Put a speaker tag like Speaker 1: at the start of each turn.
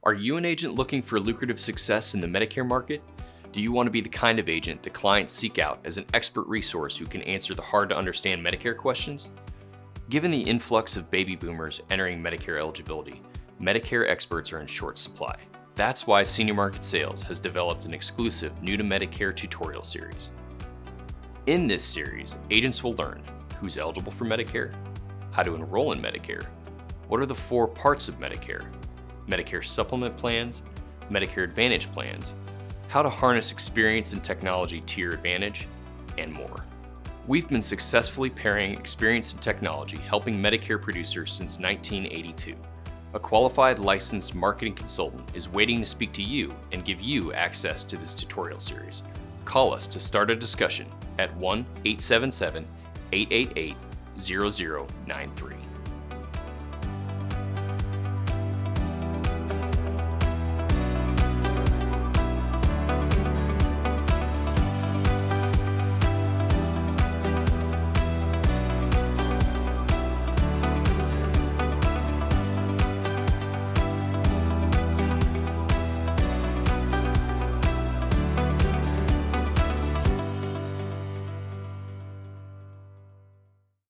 Speaker 1: Are you an agent looking for lucrative success in the Medicare market? Do you want to be the kind of agent the clients seek out as an expert resource who can answer the hard-to-understand Medicare questions? Given the influx of baby boomers entering Medicare eligibility, Medicare experts are in short supply. That's why Senior Market Sales has developed an exclusive New to Medicare tutorial series. In this series, agents will learn who's eligible for Medicare, how to enroll in Medicare, what are the 4 parts of Medicare, Medicare supplement plans, Medicare Advantage plans, how to harness experience and technology to your advantage, and more. We've been successfully pairing experience and technology helping Medicare producers since 1982. A qualified licensed marketing consultant is waiting to speak to you and give you access to this tutorial series. Call us to start a discussion at 1-877-888-0093.